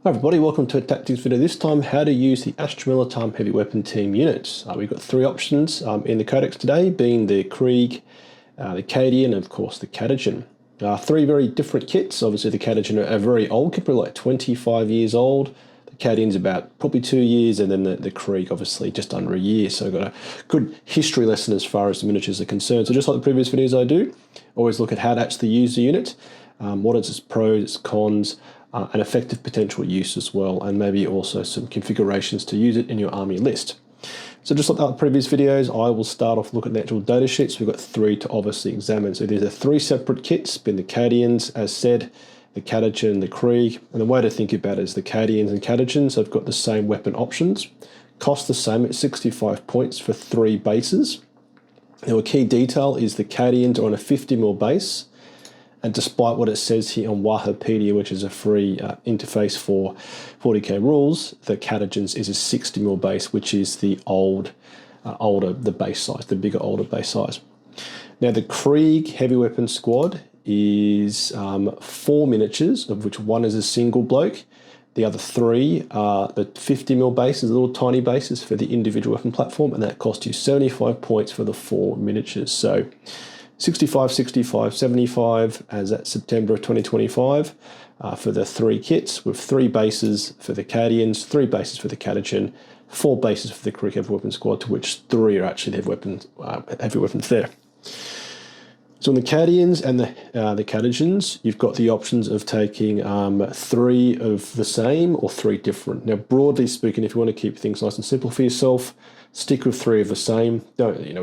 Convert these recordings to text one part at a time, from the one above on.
Hi everybody, welcome to a tactics video. This time, how to use the Astra Militarum heavy weapon team units. We've got three options in the codex today, being the Krieg, the Cadian, and of course the Catachan. Three very different kits. Obviously the Catachan are a very old kit, probably like 25 years old. The Cadian's about probably 2 years, and then the Krieg obviously just under a year. So I've got a good history lesson as far as the miniatures are concerned. So just like the previous videos I do, always look at how to actually use the unit, what is its pros, its cons, and effective potential use as well, and maybe also some configurations to use it in your army list. So just like the previous videos, I will start off looking at the actual data sheets. We've got three to obviously examine. So these are three separate kits, being the Cadians, as said, the Catachan, the Krieg, and the way to think about it is the Cadians and Catachans have got the same weapon options, cost the same at 65 points for three bases. Now a key detail is the Cadians are on a 50mm base, and despite what it says here on Warhammer, which is a free interface for 40k rules, the Catachans is a 60mm base, which is the the base size, the bigger, older base size. Now the Krieg heavy weapon squad is 4 miniatures, of which one is a single bloke. The other three are the 50mm bases, little tiny bases for the individual weapon platform, and that costs you 75 points for the 4 miniatures. So 65, 65, 75 as at September of 2025 for the three kits, with 3 bases for the Cadians, 3 bases for the Catachan, 4 bases for the Krieg heavy weapon squad, to which 3 are actually heavy weapons there. So on the Cadians and the Catachans, you've got the options of taking 3 of the same or 3 different. Now, broadly speaking, if you want to keep things nice and simple for yourself, stick with 3 of the same.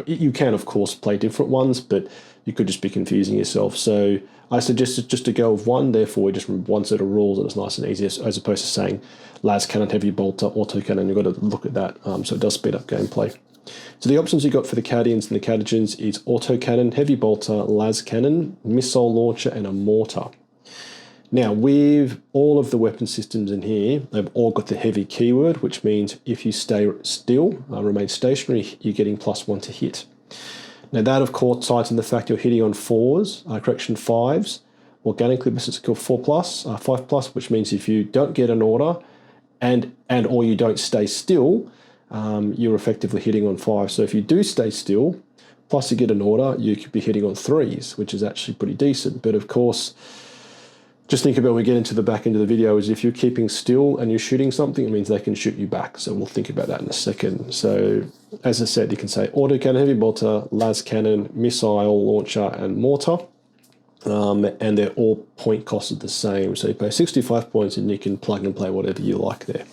You can of course play different ones, but you could just be confusing yourself. So I suggest just to go with 1. Therefore, just one set of rules, and it's nice and easy, as opposed to saying las cannon, heavy bolter, auto cannon. You've got to look at that. So it does speed up gameplay. So the options you got for the Cadians and the Catachans is auto cannon, heavy bolter, las cannon, missile launcher, and a mortar. Now, with all of the weapon systems in here, they've all got the heavy keyword, which means if you stay still, remain stationary, you're getting +1 to hit. Now, that of course cites in the fact you're hitting on 5s, organically, this is called 5+, which means if you don't get an order or you don't stay still, you're effectively hitting on 5. So if you do stay still, plus you get an order, you could be hitting on 3s, which is actually pretty decent. But of course, just think about when we get into the back end of the video is if you're keeping still and you're shooting something, it means they can shoot you back. So we'll think about that in a second. So as I said, you can say auto cannon, heavy bolter, las cannon, missile launcher, and mortar. And they're all point costed the same. So you pay 65 points and you can plug and play whatever you like there.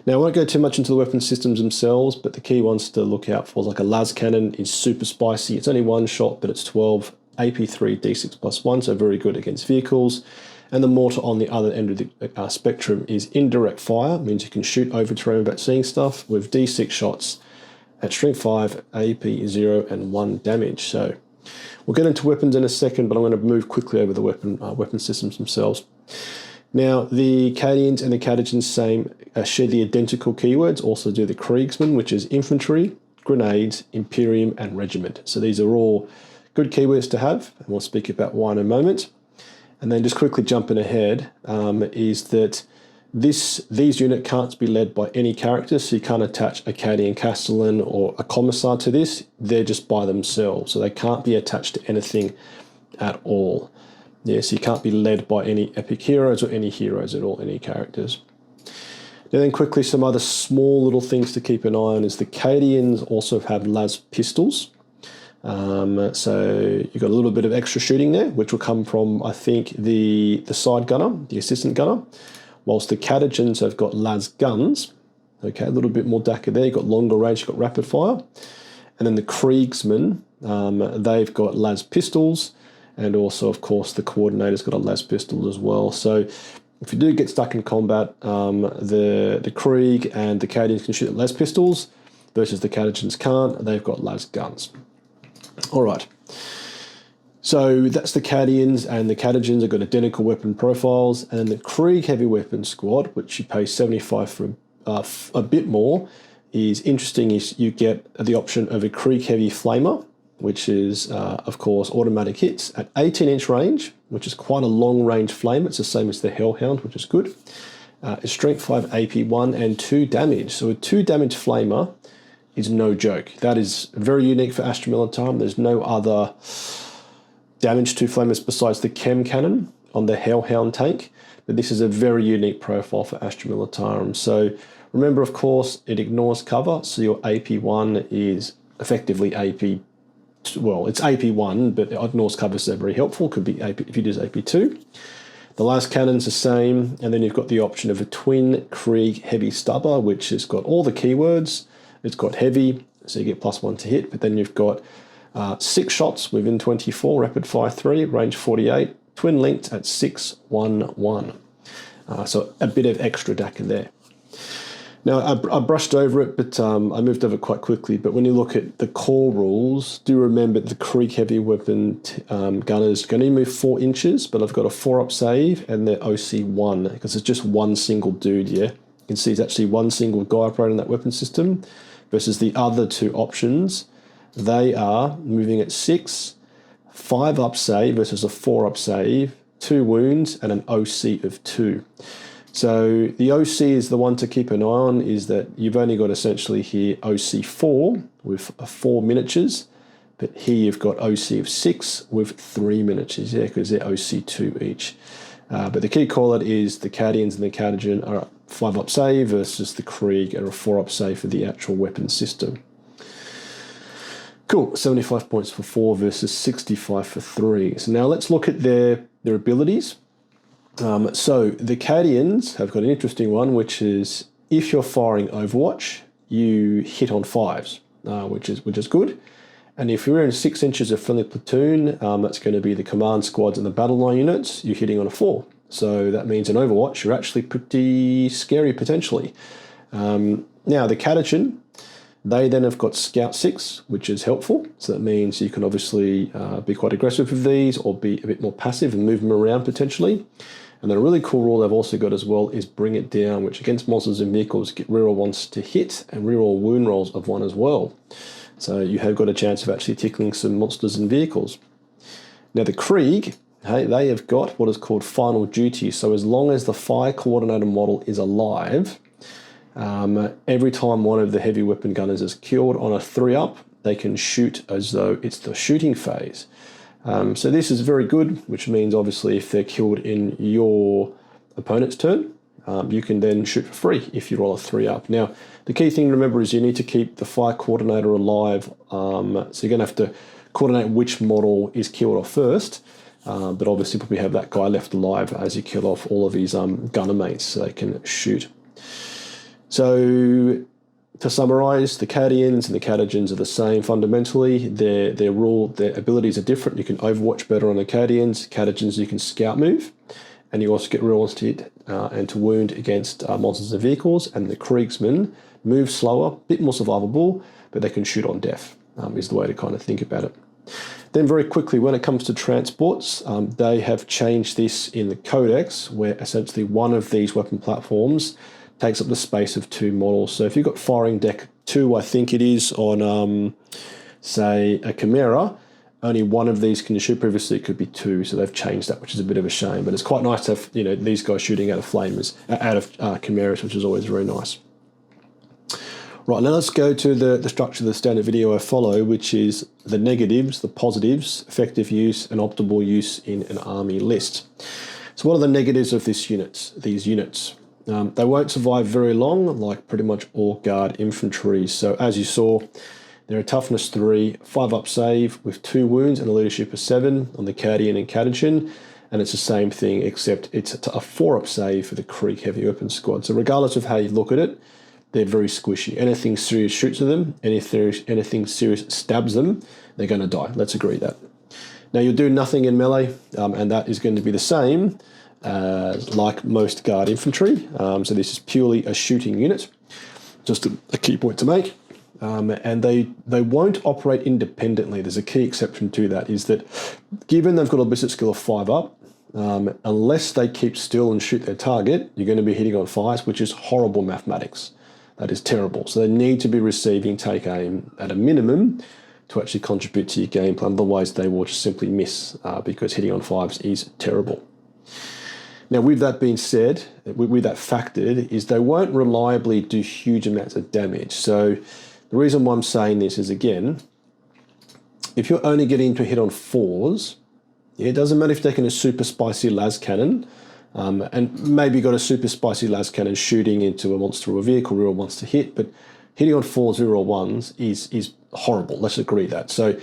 Now, I won't go too much into the weapon systems themselves, but the key ones to look out for is like a las cannon is super spicy. It's only 1 shot, but it's 12 AP3 D6 + 1, so very good against vehicles. And the mortar on the other end of the spectrum is indirect fire, means you can shoot over terrain without seeing stuff, with D6 shots at strength 5, AP 0, and 1 damage. So we'll get into weapons in a second, but I'm going to move quickly over the weapon systems themselves. Now, the Cadians and the Catachans share the identical keywords, also do the Kriegsman, which is infantry, grenades, Imperium, and regiment. So these are all good keywords to have, and we'll speak about why in a moment. And then just quickly jumping ahead, is that these units can't be led by any characters, so you can't attach a Cadian Castellan or a Commissar to this. They're just by themselves, so they can't be attached to anything at all. Yes, you can't be led by any epic heroes or any heroes at all, any characters. And then quickly, some other small little things to keep an eye on is the Cadians also have las pistols. So you've got a little bit of extra shooting there, which will come from, I think, the side gunner, the assistant gunner, whilst the Catachans have got las guns. Okay, a little bit more DACA there. You've got longer range, you've got rapid fire. And then the Kriegsmen, they've got las pistols, and also, of course, the Coordinator's got a las pistol as well. So if you do get stuck in combat, the Krieg and the Cadians can shoot at las pistols, versus the Catachans can't. They've got las guns. All right, so that's the Cadians, and the Catachans have got identical weapon profiles, and the Krieg heavy weapon squad, which you pay 75 for a bit more, is interesting. Is you get the option of a Krieg heavy flamer, which is, of course, automatic hits at 18-inch range, which is quite a long-range flame. It's the same as the Hellhound, which is good. is strength 5, AP 1, and 2 damage. So a 2 damage flamer is no joke. That is very unique for Astra Militarum. There's no other damage 2 flamers besides the chem cannon on the Hellhound tank, but this is a very unique profile for Astra Militarum. So remember, of course, it ignores cover, so your AP1 is effectively AP, well, it's AP1, but it ignores cover, so very helpful. Could be AP, if you use AP2. The last cannon's the same, and then you've got the option of a twin Krieg heavy stubber, which has got all the keywords. It's got heavy, so you get +1 to hit, but then you've got 6 shots within 24, rapid fire 3, range 48, twin linked at 611. So a bit of extra DACA there. Now, I brushed over it, but I moved over quite quickly. But when you look at the core rules, do remember the Krieg heavy weapon gunners can only move 4 inches, but I've got a 4-up save and they're OC1 because it's just one single dude, yeah? You can see it's actually one single guy operating that weapon system versus the other 2 options. They are moving at 6, 5-up save versus a 4-up save, 2 wounds, and an OC of 2. So the OC is the one to keep an eye on, is that you've only got essentially here OC4 with 4 miniatures, but here you've got OC of 6 with 3 miniatures, yeah, because they're OC2 each. But the key call out is the Cadians and the Catachan are 5-up save versus the Krieg are a 4-up save for the actual weapon system. Cool, 75 points for 4 versus 65 for 3. So now let's look at their abilities. So the Cadians have got an interesting one, which is if you're firing Overwatch, you hit on 5s, which is good. And if you're in 6 inches of friendly platoon, that's going to be the command squads and the battle line units, you're hitting on a 4. So that means in Overwatch, you're actually pretty scary potentially. Now the Catachan, they then have got Scout 6, which is helpful. So that means you can obviously be quite aggressive with these or be a bit more passive and move them around potentially. And then a really cool rule they've also got as well is Bring It Down, which against monsters and vehicles get reroll 1s to hit and reroll wound rolls of 1 as well. So you have got a chance of actually tickling some monsters and vehicles. Now the Krieg, hey, they have got what is called Final Duty. So as long as the fire coordinator model is alive, every time one of the heavy weapon gunners is killed on a 3-up, they can shoot as though it's the shooting phase. So this is very good, which means obviously if they're killed in your opponent's turn, you can then shoot for free if you roll a 3-up. Now, the key thing to remember is you need to keep the fire coordinator alive. So you're going to have to coordinate which model is killed off first, but obviously probably have that guy left alive as you kill off all of his gunner mates so they can shoot. So to summarise, the Cadians and the Catachans are the same fundamentally. Their abilities are different. You can Overwatch better on the Cadians. Catachans you can Scout move, and you also get rerolls to hit and to wound against monsters and vehicles. And the Kriegsmen move slower, a bit more survivable, but they can shoot on death, is the way to kind of think about it. Then very quickly, when it comes to transports, they have changed this in the Codex, where essentially one of these weapon platforms takes up the space of 2 models. So if you've got firing deck 2, I think it is, on, say, a Chimera, only one of these can shoot. Previously it could be 2, so they've changed that, which is a bit of a shame. But it's quite nice to have, these guys shooting out of flamers, out of Chimeras, which is always very nice. Right, now let's go to the structure of the standard video I follow, which is the negatives, the positives, effective use, and optimal use in an army list. So what are the negatives of these units? They won't survive very long, like pretty much all guard infantry. So as you saw, they're a toughness 3, 5-up save with 2 wounds and a leadership of 7 on the Cadian and Catachan. And it's the same thing, except it's a 4-up save for the Krieg heavy weapon squad. So regardless of how you look at it, they're very squishy. Anything serious shoots at them, and if anything serious stabs them, they're going to die. Let's agree that. Now you'll do nothing in melee, and that is going to be the same like most guard infantry. So this is purely a shooting unit, just a key point to make. And they won't operate independently. There's a key exception to that, is that given they've got a ballistic skill of 5-up, unless they keep still and shoot their target, you're going to be hitting on 5s, which is horrible mathematics. That is terrible. So they need to be receiving take aim at a minimum to actually contribute to your game plan. Otherwise, they will just simply miss because hitting on 5s is terrible. Now, with that being said, with that factored, is they won't reliably do huge amounts of damage. So the reason why I'm saying this is, again, if you're only getting to hit on 4s, it doesn't matter if you're taking a super spicy las cannon, and maybe got a super spicy las cannon shooting into a monster or a vehicle reroll wants to hit, but hitting on 4s, reroll 1s is horrible. Let's agree that. So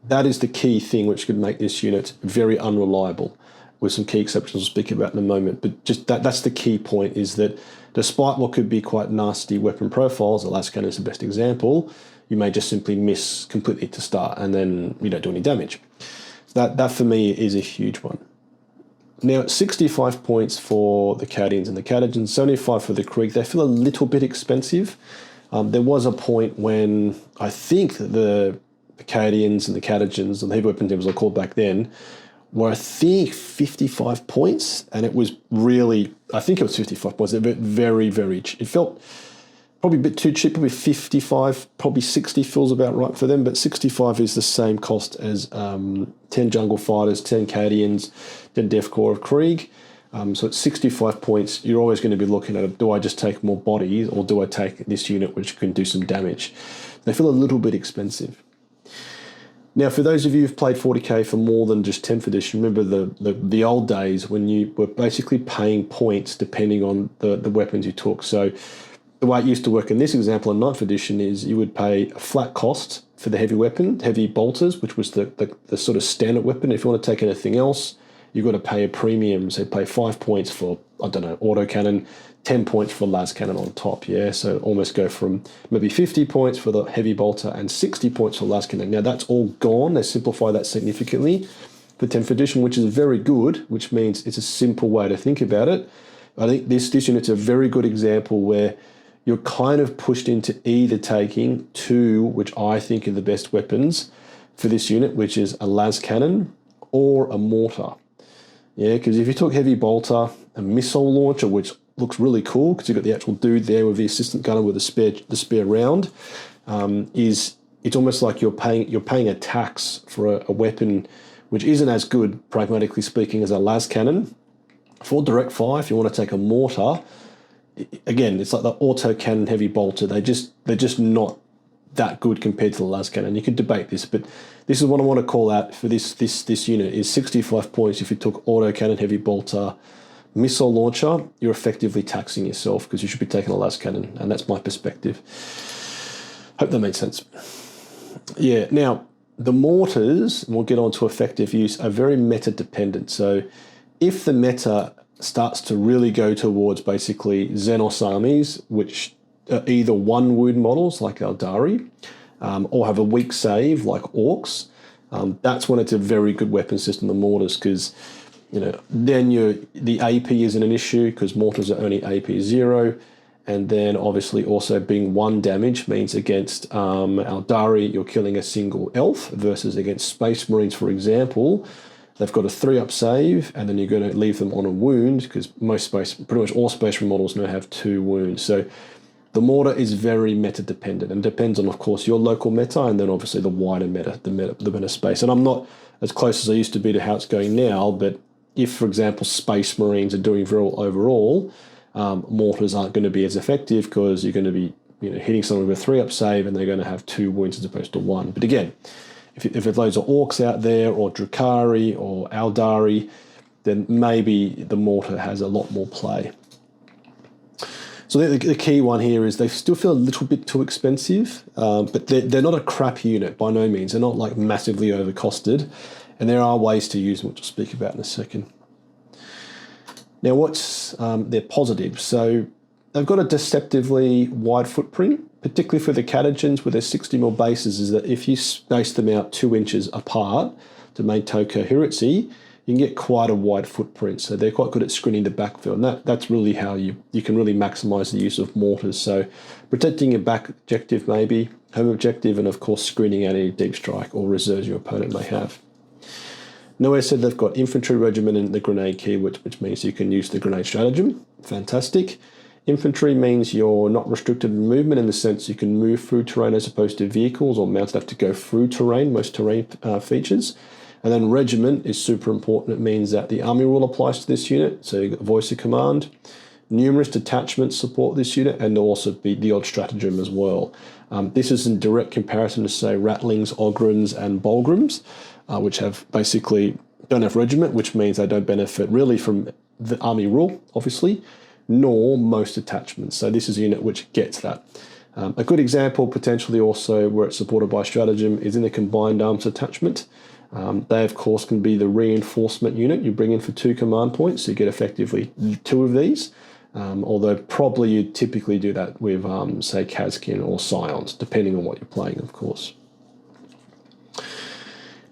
that is the key thing which could make this unit very unreliable, with some key exceptions we'll speak about in a moment. But just that's the key point, is that despite what could be quite nasty weapon profiles, the las cannon is the best example, you may just simply miss completely to start and then you don't do any damage. That for me is a huge one. Now, 65 points for the Cadians and the Catachans, 75 for the Krieg. They feel a little bit expensive. There was a point when I think the Cadians and the Catachans, and the heavy weapon teams I called back then, were I think 55 points, and it was really, I think it was 55 points. It was very, very cheap. It felt probably a bit too cheap, probably 55, probably 60 feels about right for them, but 65 is the same cost as 10 Jungle Fighters, 10 Cadians, 10 Death Corps of Krieg. So at 65 points, you're always going to be looking at, do I just take more bodies, or do I take this unit which can do some damage? They feel a little bit expensive. Now, for those of you who've played 40k for more than just 10th edition, remember the old days when you were basically paying points depending on the weapons you took. So the way it used to work in this example in 9th edition is you would pay a flat cost for the heavy weapon, heavy bolters, which was the sort of standard weapon. If you want to take anything else, you've got to pay a premium. So pay 5 points for, I don't know, autocannon, 10 points for las cannon on top, yeah? So almost go from maybe 50 points for the heavy bolter and 60 points for las cannon. Now that's all gone. They simplify that significantly for 10th edition, which is very good, which means it's a simple way to think about it. I think this unit's a very good example where you're kind of pushed into either taking two, which I think are the best weapons for this unit, which is a las cannon or a mortar. Yeah, because if you took heavy bolter, a missile launcher, which looks really cool because you've got the actual dude there with the assistant gunner with the spare round, it's almost like you're paying a tax for a weapon which isn't as good, pragmatically speaking, as a las cannon. For direct fire, if you want to take a mortar, again, it's like the auto cannon heavy bolter. They're just not that good compared to the las cannon. You could debate this, but this is what I want to call out for this unit is 65 points. If you took auto cannon heavy bolter, missile launcher, you're effectively taxing yourself because you should be taking a las cannon, and that's my perspective. Hope that made sense. Yeah, now the mortars, and we'll get on to effective use, are very meta dependent. So if the meta starts to really go towards basically Xenos armies, which are either one wound models like Eldari, or have a weak save like Orcs, that's when it's a very good weapon system, the mortars, because then the AP isn't an issue because mortars are only AP 0, and then obviously also being 1 damage means against Eldari you're killing a single elf versus against Space Marines, for example, they've got a 3-up save, and then you're going to leave them on a wound because pretty much all Space Marine models now have 2 wounds. So the mortar is very meta dependent and depends on, of course, your local meta and then obviously the wider meta, the meta space. And I'm not as close as I used to be to how it's going now, but if, for example, Space Marines are doing very well overall, mortars aren't going to be as effective because you're going to be hitting someone with a 3-up save and they're going to have 2 wounds as opposed to 1. But again, if there's loads of Orcs out there or Drukhari or Eldari, then maybe the mortar has a lot more play. So the key one here is they still feel a little bit too expensive, but they're not a crap unit by no means. They're not like massively overcosted, and there are ways to use them, which I'll speak about in a second. Now, what's their positives? So they've got a deceptively wide footprint, particularly for the Catachans with their 60mm bases, is that if you space them out 2 inches apart to maintain coherency, you can get quite a wide footprint. So they're quite good at screening the backfield. And that's really how you can really maximise the use of mortars. So protecting your back objective maybe, home objective, and of course screening out any deep strike or reserves your opponent may have. Nowhere said they've got infantry regiment and the grenade key, which means you can use the grenade stratagem. Fantastic. Infantry means you're not restricted in movement in the sense you can move through terrain as opposed to vehicles or mounts have to go through terrain, most terrain features. And then regiment is super important. It means that the army rule applies to this unit, so you've got voice of command. Numerous detachments support this unit, and there'll also be the odd stratagem as well. This is in direct comparison to, say, Rattlings, Ogrins, and Bulgrams, which don't have regiment, which means they don't benefit really from the army rule, obviously, nor most attachments. So this is a unit which gets that. A good example, potentially also where it's supported by stratagem, is in the combined arms attachment. They, of course, can be the reinforcement unit you bring in for 2 command points, so you get effectively 2 of these. Although probably you'd typically do that with, say, Catachan or Scions, depending on what you're playing, of course.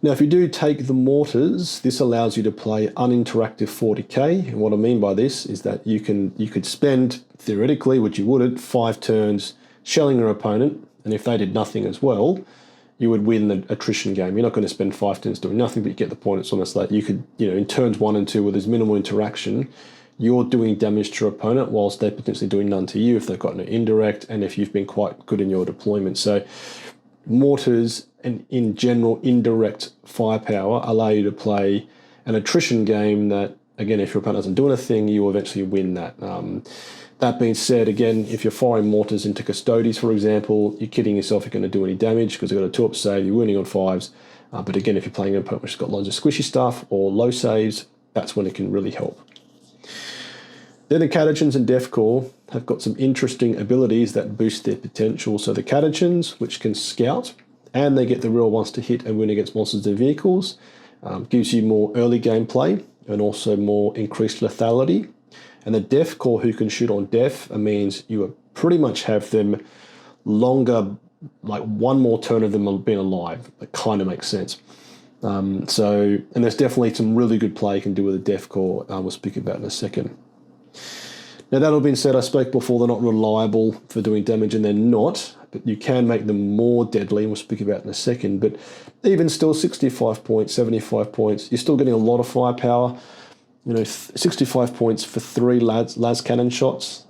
Now, if you do take the mortars, this allows you to play uninteractive 40k. And what I mean by this is that you could spend, theoretically, which you wouldn't, 5 turns shelling your opponent, and if they did nothing as well, you would win the attrition game. You're not going to spend 5 turns doing nothing, but you get the point. It's almost like you could, in turns 1 and 2, where there's minimal interaction, you're doing damage to your opponent whilst they're potentially doing none to you if they've got no indirect and if you've been quite good in your deployment. So mortars and in general indirect firepower allow you to play an attrition game that, again, if your opponent doesn't do anything, you will eventually win that. That being said, again, if you're firing mortars into Custodes, for example, you're kidding yourself you're going to do any damage because they've got a 2-up save, you're winning on 5s. But again, if you're playing an opponent which has got loads of squishy stuff or low saves, that's when it can really help. Then the Catachans and Death Corps have got some interesting abilities that boost their potential. So the Catachans, which can scout, and they get the real ones to hit and win against monsters and vehicles, gives you more early gameplay and also more increased lethality. And the Death Corps, who can shoot on death, means you pretty much have them longer, like one more turn of them being alive. That kind of makes sense. And there's definitely some really good play you can do with the Death Corps. We'll speak about in a second. Now, that all being said, I spoke before they're not reliable for doing damage, and they're not, but you can make them more deadly, and we'll speak about in a second. But even still, 65 points, 75 points, you're still getting a lot of firepower. 65 points for 3 las cannon shots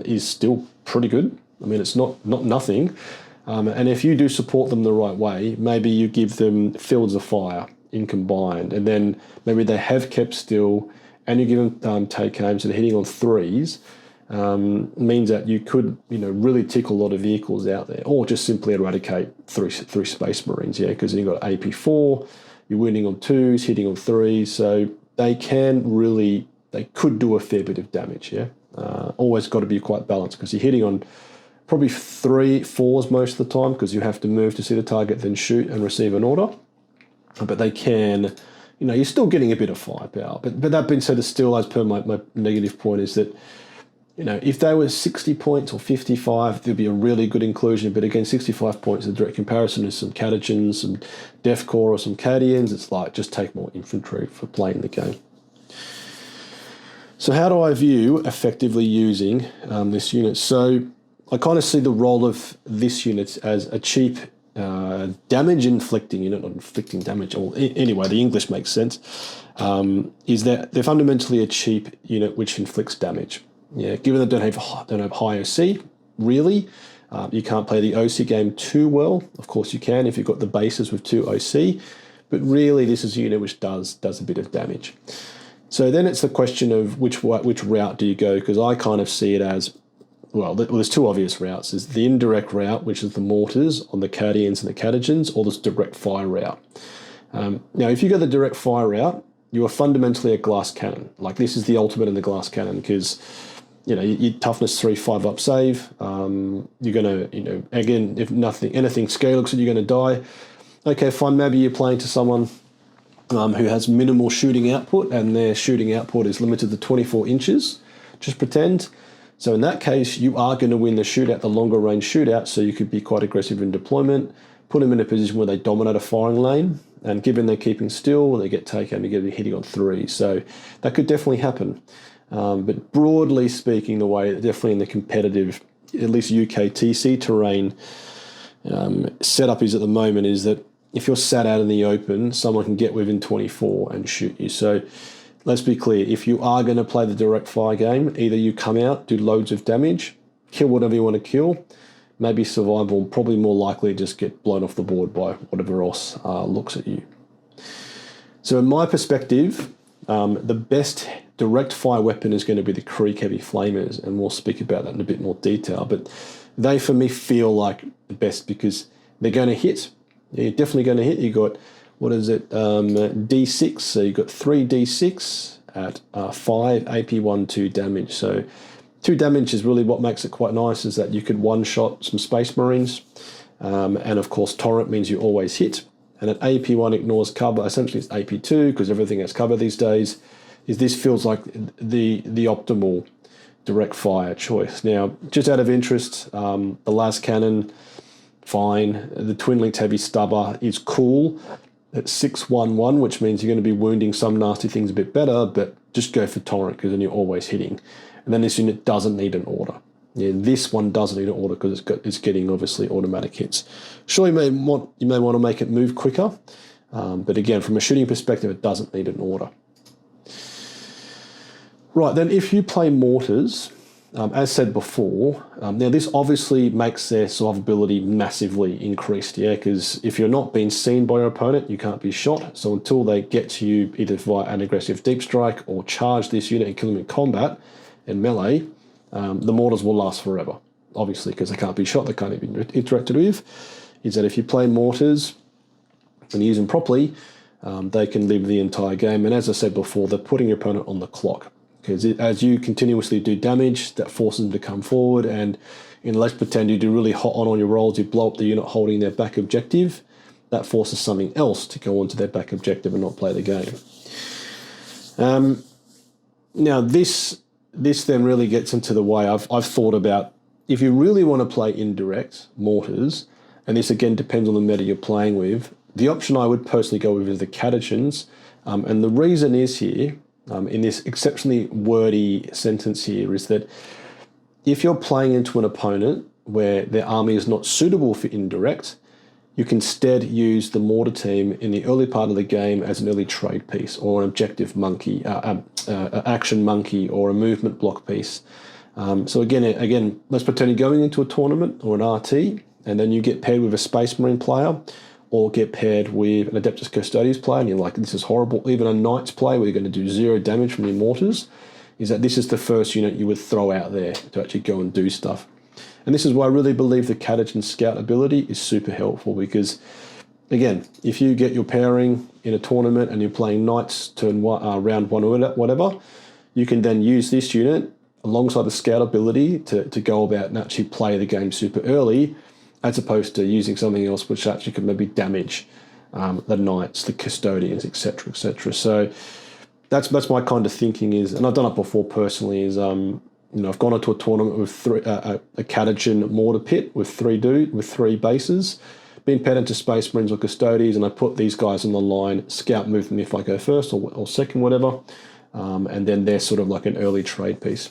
is still pretty good. I mean, it's not nothing. And if you do support them the right way, maybe you give them fields of fire in combined, and then maybe they have kept still, and you give them take aims and hitting on 3s, means that you could, really tick a lot of vehicles out there, or just simply eradicate through Space Marines, because you've got AP4, you're winning on 2s, hitting on 3s, so they could do a fair bit of damage, Always got to be quite balanced, because you're hitting on probably 3, 4s most of the time, because you have to move to see the target, then shoot and receive an order. But they can, you're still getting a bit of firepower. But that being said, it's still, as per my negative point, is that, if they were 60 points or 55, there'd be a really good inclusion. But again, 65 points in direct comparison to some Catachans, some Death Corps, or some Cadians. It's like, just take more infantry for playing the game. So how do I view effectively using this unit? So I kind of see the role of this unit as a cheap damage inflicting unit, not inflicting damage, or anyway, the English makes sense, is that they're fundamentally a cheap unit which inflicts damage. Given they don't have high OC, really, you can't play the OC game too well. Of course you can if you've got the bases with 2 OC, but really this is a unit which does a bit of damage. So then it's the question of which route do you go, because I kind of see it as, well, there's 2 obvious routes. There's the indirect route, which is the mortars on the Cadians and the Catachans, or this direct fire route. Now, if you go the direct fire route, you are fundamentally a glass cannon. Like, this is the ultimate in the glass cannon, because, your toughness 3, 5-up save. You're going to, again, if anything scale looks like you're going to die. Okay, fine, maybe you're playing to someone who has minimal shooting output, and their shooting output is limited to 24 inches. Just pretend. So in that case, you are going to win the shootout, the longer range shootout, so you could be quite aggressive in deployment, put them in a position where they dominate a firing lane, and given they're keeping still, they get taken, you get hitting on 3. So that could definitely happen. But broadly speaking, the way definitely in the competitive, at least UK TC terrain setup is at the moment is that if you're sat out in the open, someone can get within 24 and shoot you. So let's be clear, if you are going to play the direct fire game, either you come out, do loads of damage, kill whatever you want to kill, maybe survive, or probably more likely just get blown off the board by whatever else looks at you. So in my perspective, the best direct fire weapon is going to be the Krieg Heavy Flamers, and we'll speak about that in a bit more detail. But they, for me, feel like the best because they're going to hit. You're definitely going to hit. You got, what is it, D6. So you've got 3 D6 at 5 AP1, 2 damage. So 2 damage is really what makes it quite nice, is that you could one-shot some Space Marines. And of course, Torrent means you always hit. And at AP1 ignores cover. Essentially, it's AP2 because everything has cover these days. This feels like the optimal direct fire choice. Now, just out of interest, the las cannon, fine. The twin-linked heavy stubber is cool at 611, which means you're going to be wounding some nasty things a bit better, but just go for Torrent because then you're always hitting. And then this unit doesn't need an order. Yeah, this one doesn't need an order because it's getting obviously automatic hits. Sure, you may want to make it move quicker, but again, from a shooting perspective, it doesn't need an order. Right, then if you play mortars, as said before, now this obviously makes their survivability massively increased, yeah, because if you're not being seen by your opponent, you can't be shot. So until they get to you either via an aggressive deep strike or charge this unit and kill them in combat and melee, the mortars will last forever, obviously, because they can't be shot, they can't be interacted with. Is that if you play mortars and use them properly, they can live the entire game. And as I said before, they're putting your opponent on the clock. Because as you continuously do damage, that forces them to come forward, and in Let's Pretend you do really hot on all your rolls, you blow up the unit holding their back objective, that forces something else to go onto their back objective and not play the game. Now this then really gets into the way I've thought about, if you really want to play indirect mortars, and this again depends on the meta you're playing with, the option I would personally go with is the Catachans, and the reason is here, in this exceptionally wordy sentence here, is that if you're playing into an opponent where their army is not suitable for indirect, you can instead use the mortar team in the early part of the game as an early trade piece, or an objective monkey, action monkey, or a movement block piece. So again, let's pretend you're going into a tournament or an RT, and then you get paired with a Space Marine player, or get paired with an Adeptus Custodes player, and you're like, this is horrible. Even a Knights play where you're going to do 0 damage from your mortars, is that this is the first unit you would throw out there to actually go and do stuff. And this is why I really believe the Catachan Scout ability is super helpful, because, again, if you get your pairing in a tournament and you're playing Knights round 1 or whatever, you can then use this unit alongside the Scout ability to go about and actually play the game super early, as opposed to using something else which actually could maybe damage the Knights, the Custodians, etc., etc. So that's my kind of thinking is, and I've done it before personally, is I've gone into a tournament with a Catachan mortar pit with 3 bases, been paired into Space Marines or Custodians, and I put these guys on the line, scout move them if I go first or second, whatever, and then they're sort of like an early trade piece.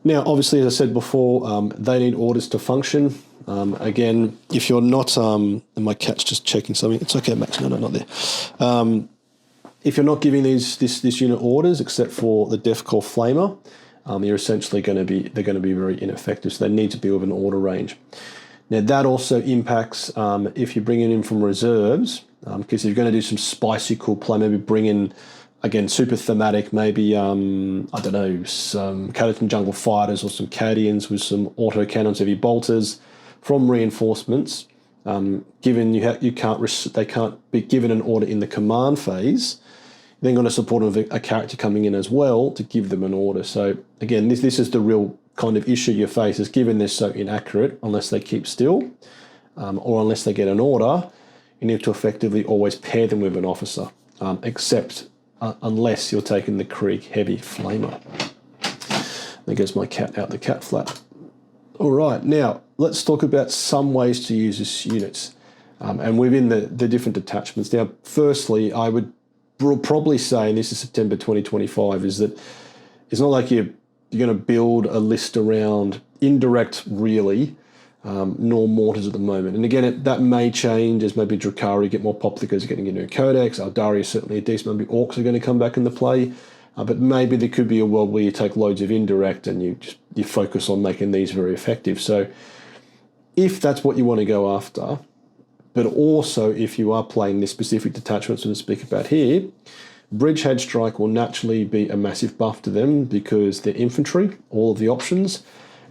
Now, obviously, as I said before, they need orders to function. Again, if you're not, and my cat's just checking something. It's okay, Max. No, not there. If you're not giving this unit orders, except for the Deathcore Flamer, you're essentially they're going to be very ineffective. So they need to be within order range. Now that also impacts if you're bringing in from reserves, because if you're going to do some spicy cool play, maybe bring in, again, super thematic, maybe, I don't know, some Catachan Jungle Fighters or some Cadians with some auto cannons, heavy bolters from reinforcements. Given they can't be given an order in the command phase, then going to support a character coming in as well to give them an order. So again, this is the real kind of issue you face, is given they're so inaccurate, unless they keep still, or unless they get an order, you need to effectively always pair them with an officer, except unless you're taking the Krieg Heavy Flamer. There goes my cat out the cat flap. All right, now let's talk about some ways to use this units, and within the different detachments. Now, firstly, I would probably say, and this is September 2025, is that it's not like you're going to build a list around indirect, really, nor mortars at the moment. And again, that may change as maybe Drukhari get more popular because you're getting a new codex. Eldari is certainly a decent. Maybe Orcs are going to come back into play. But maybe there could be a world where you take loads of indirect and you focus on making these very effective. So if that's what you want to go after, But also, if you are playing this specific detachment we're going to speak about here, Bridgehead Strike will naturally be a massive buff to them because they're infantry, all of the options,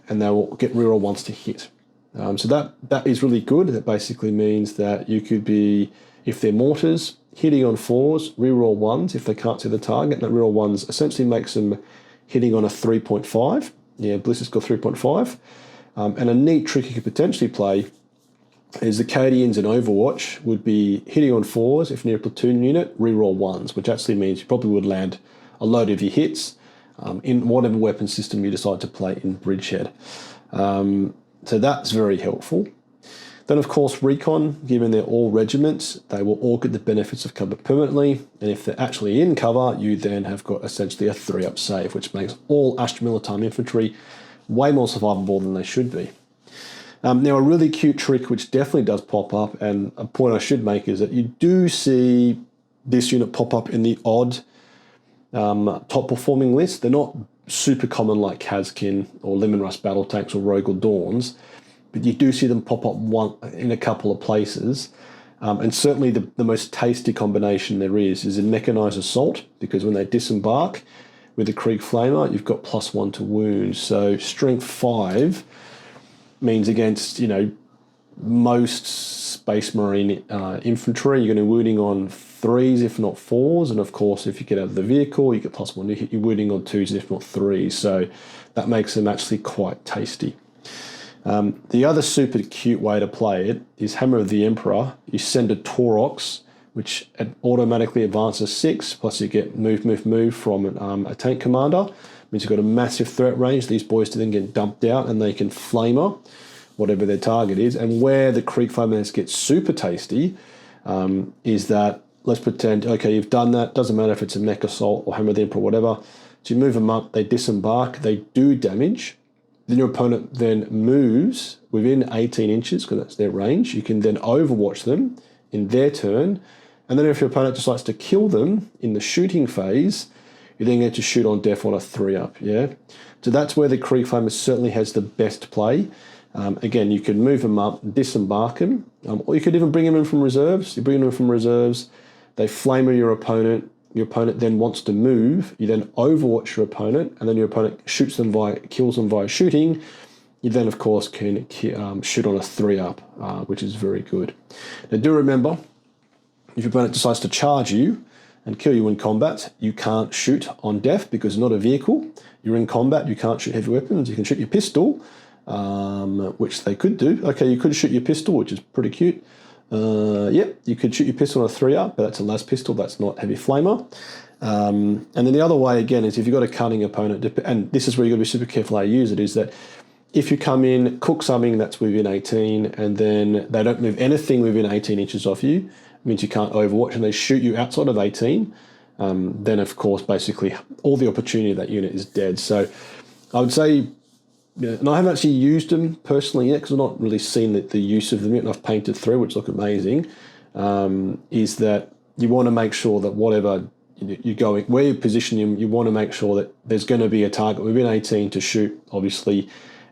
and they will get reroll once to hit. So that is really good. That basically means that you could be, if they're mortars, hitting on 4s, reroll 1s if they can't see the target. That reroll 1s essentially makes them hitting on a 3.5. Yeah, Ballistic got 3.5. And a neat trick you could potentially play is the Cadians in Overwatch would be hitting on 4s if near a platoon unit, reroll 1s, which actually means you probably would land a load of your hits in whatever weapon system you decide to play in Bridgehead. So that's very helpful. Then, of course, Recon, given they're all regiments, they will all get the benefits of cover permanently. And if they're actually in cover, you then have got essentially a 3-up save, which makes all Astra Militarum infantry way more survivable than they should be. Now, a really cute trick, which definitely does pop up, and a point I should make is that you do see this unit pop up in the odd top performing list. They're not super common like Catachan or Lemon Rust Battle Tanks or Rogue or Dawns, but you do see them pop up in a couple of places. And certainly the most tasty combination there is a Mechanized Assault, because when they disembark with the Krieg Flamer, you've got +1 to wound. So strength 5 means against, most Space Marine infantry, you're going to be wounding on 3s, if not 4s. And of course, if you get out of the vehicle, you get +1 to hit. You're wounding on 2s, if not 3s. So that makes them actually quite tasty. The other super cute way to play it is Hammer of the Emperor. You send a Taurox, which automatically advances 6, plus you get move from a tank commander. Means you've got a massive threat range. These boys then get dumped out and they can flamer whatever their target is. And where the Krieg Flamers get super tasty is that, let's pretend, okay, you've done that. Doesn't matter if it's a Mech Assault or Hammer of the Emperor or whatever. So you move them up, they disembark, they do damage. Then your opponent then moves within 18 inches, because that's their range. You can then overwatch them in their turn. And then if your opponent decides to kill them in the shooting phase, you then get to shoot on death on a 3-up, yeah? So that's where the Krieg Flamer certainly has the best play. Again, you can move them up, disembark them, or you could even bring them in from reserves. You bring them in from reserves, they flamer your opponent then wants to move, you then overwatch your opponent, and then your opponent kills them via shooting. You then, of course, can shoot on a 3-up, which is very good. Now, do remember, if your opponent decides to charge you and kill you in combat, you can't shoot on death because it's not a vehicle. You're in combat, you can't shoot heavy weapons. You can shoot your pistol, which they could do. Okay, you could shoot your pistol, which is pretty cute. You could shoot your pistol on a 3-up, but that's a las pistol, that's not heavy flamer. And then the other way, again, is if you've got a cunning opponent, and this is where you've got to be super careful how you use it, is that if you come in, cook something that's within 18, and then they don't move anything within 18 inches of you, it means you can't overwatch, and they shoot you outside of 18, then of course, basically, all the opportunity of that unit is dead. So I would say, and I haven't actually used them personally yet because I've not really seen the use of them yet, and I've painted through, which look amazing, is that you want to make sure that whatever you're going, where you position them, you want to make sure that there's going to be a target within 18 to shoot, obviously,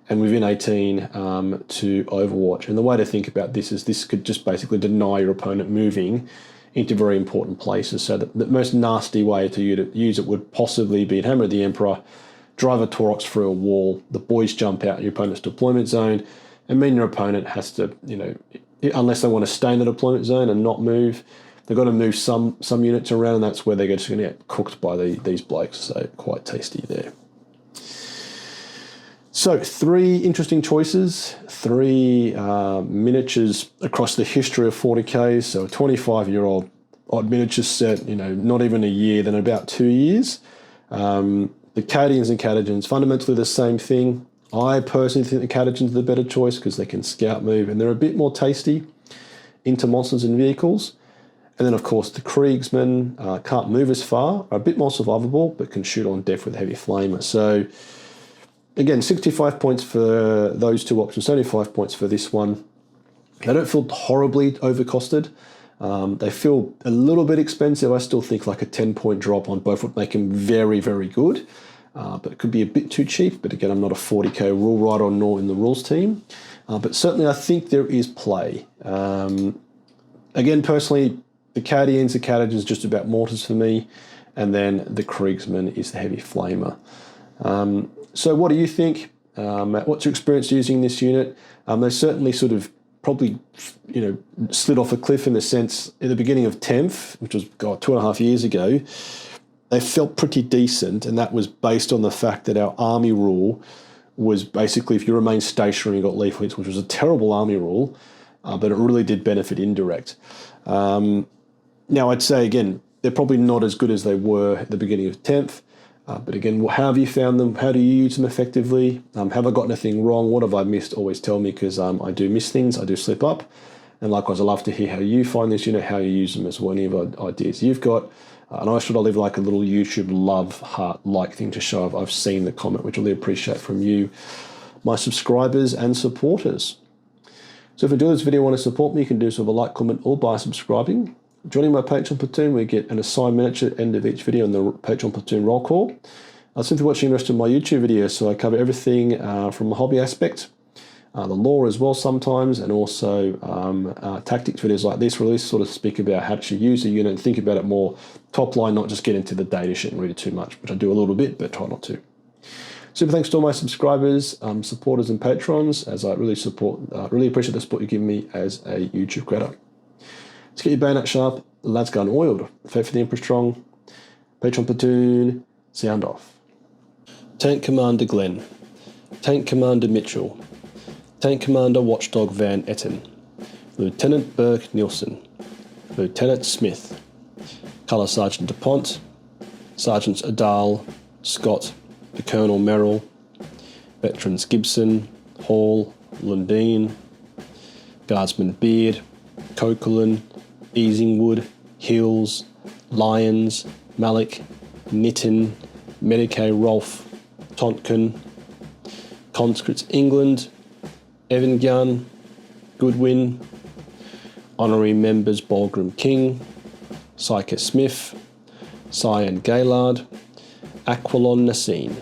and within 18 to overwatch. And the way to think about this is this could just basically deny your opponent moving into very important places. So the most nasty way to use it would possibly be Hammer of the Emperor, drive a Taurox through a wall, the boys jump out in your opponent's deployment zone, and mean your opponent has to, unless they want to stay in the deployment zone and not move, they've got to move some units around, and that's where they're just going to get cooked by these blokes. So quite tasty there. So 3 interesting choices, 3 miniatures across the history of 40Ks. So a 25-year-old odd miniature set, not even a year, then about 2 years. The Cadians and Catachans, fundamentally the same thing. I personally think the Catachans are the better choice because they can scout move and they're a bit more tasty into monsters and vehicles. And then, of course, the Kriegsmen can't move as far, are a bit more survivable, but can shoot on death with heavy flamer. So, again, 65 points for those 2 options, 75 points for this one. They don't feel horribly overcosted. They feel a little bit expensive. I still think like a 10-point drop on both would make them very, very good. But it could be a bit too cheap. But again, I'm not a 40K rule writer nor in the rules team. But certainly I think there is play. Again, personally, the Cadians, the Catachans, just about mortars for me, and then the Kriegsman is the heavy flamer. So what do you think? What's your experience using this unit? They certainly sort of probably, slid off a cliff in the sense at the beginning of 10th, which was 2.5 years ago. They felt pretty decent, and that was based on the fact that our army rule was basically if you remain stationary and got leaflets, which was a terrible army rule, but it really did benefit indirect. Now, I'd say, again, they're probably not as good as they were at the beginning of 10th, but again, how have you found them? How do you use them effectively? Have I got anything wrong? What have I missed? Always tell me, because I do miss things, I do slip up. And likewise, I'd love to hear how you find this unit, how you use them as well, any of ideas you've got. And I should leave like a little YouTube love heart like thing to show I've seen the comment, which I really appreciate from you, my subscribers and supporters. So if you enjoy this video and want to support me, you can do so with a like, comment, or by subscribing. Joining my Patreon Platoon, we get an assigned miniature at the end of each video in the Patreon Platoon roll call. Simply watching the rest of my YouTube videos, so I cover everything from a hobby aspect, the lore as well sometimes, and also tactics videos like this, where I sort of speak about how to use a unit and think about it more top line, not just get into the data sheet and read it too much, which I do a little bit, but try not to. Super thanks to all my subscribers, supporters, and patrons, as I really appreciate the support you give me as a YouTube creator. Let's get your bayonet sharp, the lads gun oiled, faith for the Emperor strong, Patreon Platoon, sound off. Tank Commander Glenn, Tank Commander Mitchell, Tank Commander Watchdog Van Etten, Lieutenant Burke Nielsen, Lieutenant Smith, Colour Sergeant DuPont, Sergeants Adal, Scott, the Colonel Merrill, Veterans Gibson, Hall, Lundeen, Guardsman Beard, Coquelin, Easingwood, Hills, Lyons, Malik, Nitton, Medicae Rolfe, Tontkin, Conscripts England, Evan Gunn, Goodwin, Honorary Members Balgrim King, Syker Smith, Cyan Gaylard, Aquilon Nassine.